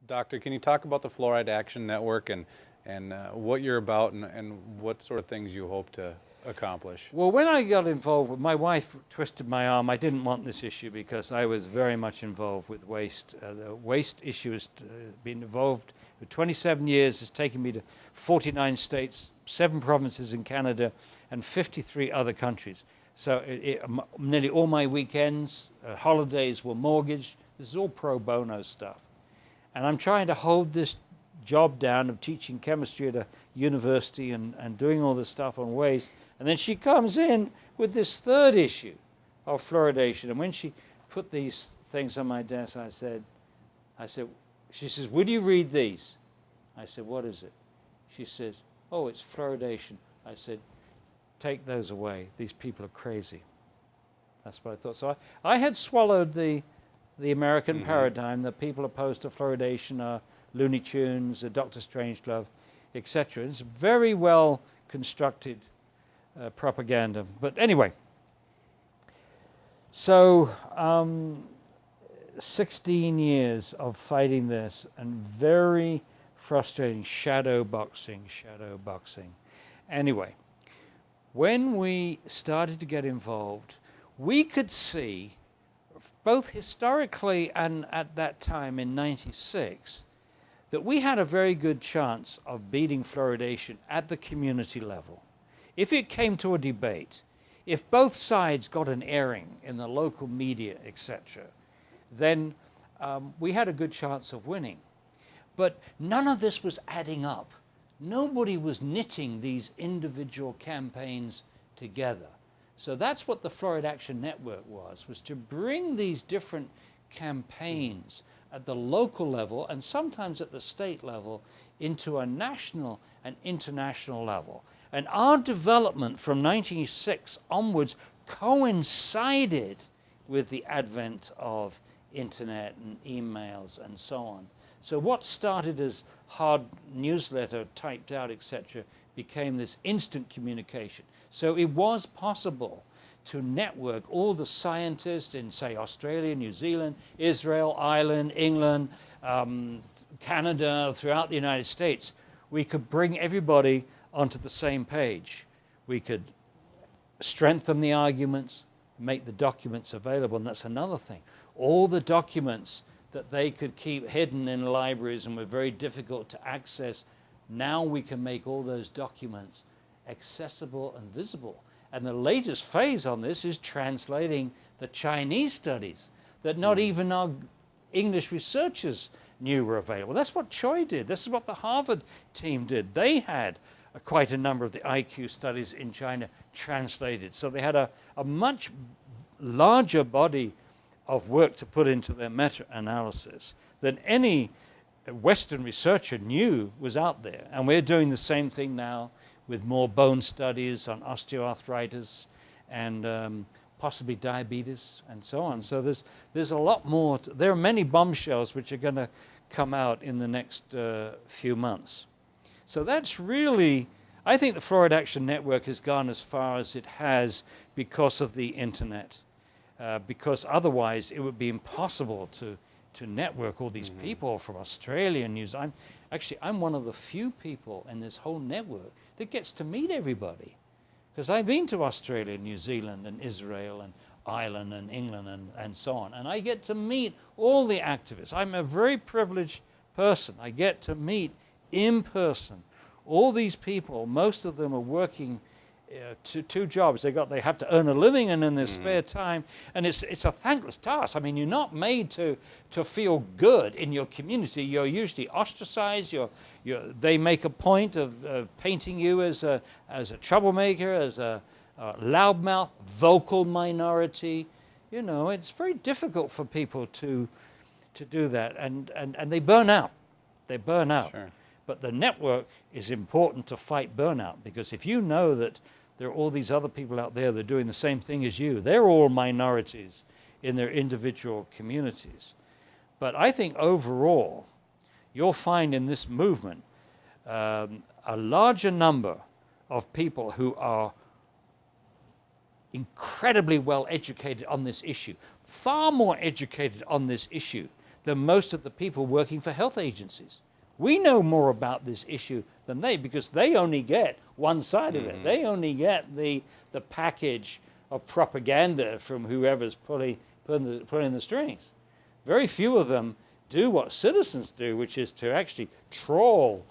Doctor, can you talk about the Fluoride Action Network and what you're about and what sort of things you hope to accomplish? Well, when I got involved, my wife twisted my arm. I didn't want this issue because I was very much involved with waste. The waste issue has been involved for 27 years. It's taken me to 49 states, 7 provinces in Canada, and 53 other countries. So nearly all my weekends, holidays were mortgaged. This is all pro bono stuff. And I'm trying to hold this job down of teaching chemistry at a university and doing all this stuff on waste. And then she comes in with this third issue of fluoridation. And when she put these things on my desk, I said, she says, will you read these? I said, what is it? She says, oh, it's fluoridation. I said, take those away. These people are crazy. That's what I thought. So I had swallowed the American paradigm that people opposed to fluoridation are Looney Tunes, Dr. Strangelove, etc. It's very well constructed propaganda. But anyway, so 16 years of fighting this and very frustrating shadow boxing. Anyway, when we started to get involved, we could see both historically and at that time in '96, that we had a very good chance of beating fluoridation at the community level. If it came to a debate, if both sides got an airing in the local media, etc., then we had a good chance of winning. But none of this was adding up. Nobody was knitting these individual campaigns together. So that's what the Fluoride Action Network was to bring these different campaigns at the local level and sometimes at the state level into a national and international level. And our development from 1996 onwards coincided with the advent of internet and emails and so on. So what started as hard newsletter typed out, etc., became this instant communication. So it was possible to network all the scientists in, say, Australia, New Zealand, Israel, Ireland, England, Canada, throughout the United States. We could bring everybody onto the same page. We could strengthen the arguments, make the documents available, and that's another thing. All the documents that they could keep hidden in libraries and were very difficult to access, now we can make all those documents accessible and visible. And the latest phase on this is translating the Chinese studies that not even our English researchers knew were available. That's what Choi did. This is what the Harvard team did. They had quite a number of the IQ studies in China translated. So they had a much larger body of work to put into their meta-analysis than any Western researcher knew was out there. And we're doing the same thing now with more bone studies on osteoarthritis and possibly diabetes and so on. So there's a lot more. There are many bombshells which are going to come out in the next few months. So that's really, I think the Fluoride Action Network has gone as far as it has because of the internet. Because otherwise it would be impossible to network all these people from Australia and New Zealand. Actually, I'm one of the few people in this whole network that gets to meet everybody. Because I've been to Australia, New Zealand, and Israel, and Ireland, and England, and so on. And I get to meet all the activists. I'm a very privileged person. I get to meet in person all these people. Most of them are working two jobs. They have to earn a living, and in their spare time, and it's a thankless task. I mean, you're not made to feel good in your community. You're usually ostracized. They make a point of painting you as a troublemaker, as a loudmouth, vocal minority. You know, it's very difficult for people to do that, and they burn out. They burn out. Sure. But the network is important to fight burnout, because if you know that there are all these other people out there that are doing the same thing as you, they're all minorities in their individual communities. But I think overall, you'll find in this movement a larger number of people who are incredibly well educated on this issue, far more educated on this issue than most of the people working for health agencies. We know more about this issue than they, because they only get one side of it. They only get the package of propaganda from whoever's pulling the strings. Very few of them do what citizens do, which is to actually trawl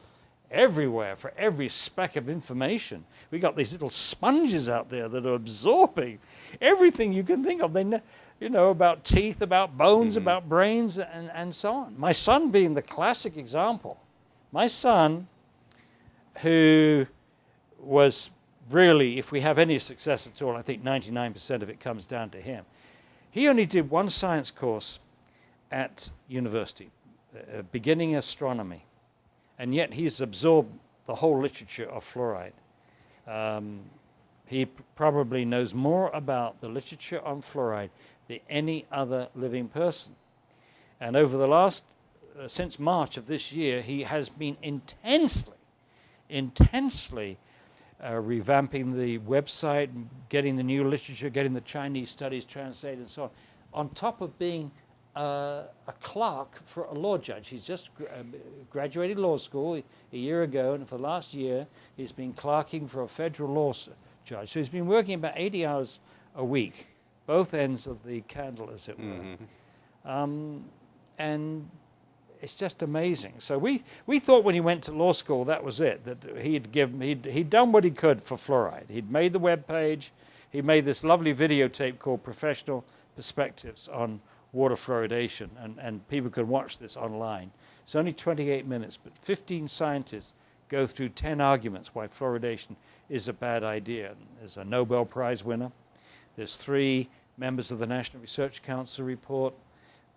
everywhere for every speck of information. We got these little sponges out there that are absorbing everything you can think of. They know, you know, about teeth, about bones, about brains, and so on. My son being the classic example. My son, who was really, if we have any success at all, I think 99% of it comes down to him. He only did one science course at university, beginning astronomy, and yet he's absorbed the whole literature of fluoride. He probably knows more about the literature on fluoride than any other living person. And over the last, since March of this year, he has been intensely revamping the website, getting the new literature, getting the Chinese studies translated and so on top of being a clerk for a law judge. He's just graduated law school a year ago, and for the last year he's been clerking for a federal law judge. So he's been working about 80 hours a week, both ends of the candle, as it were. And it's just amazing. So we thought when he went to law school that was it, that he'd done what he could for fluoride. He'd made the web page, he made this lovely videotape called Professional Perspectives on Water Fluoridation, and people can watch this online. It's only 28 minutes, but 15 scientists go through 10 arguments why fluoridation is a bad idea. There's a Nobel Prize winner. There's 3 members of the National Research Council report.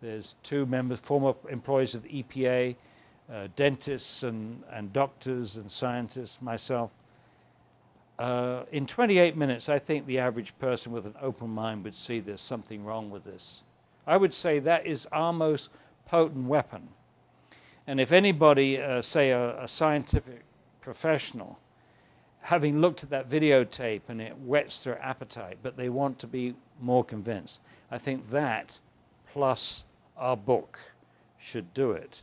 There's 2 members, former employees of the EPA, dentists and doctors and scientists, myself. In 28 minutes, I think the average person with an open mind would see there's something wrong with this. I would say that is our most potent weapon. And if anybody, say a scientific professional, having looked at that videotape and it whets their appetite, but they want to be more convinced, I think that plus our book should do it.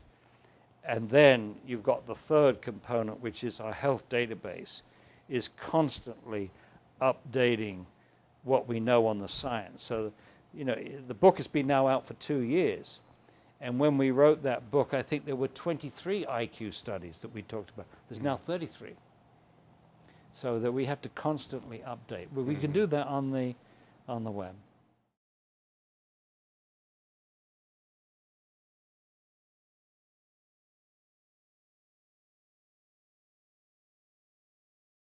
And then you've got the third component, which is our health database, is constantly updating what we know on the science. So, you know, the book has been now out for 2 years. And when we wrote that book, I think there were 23 IQ studies that we talked about. There's now 33. So that we have to constantly update. But we can do that on the web.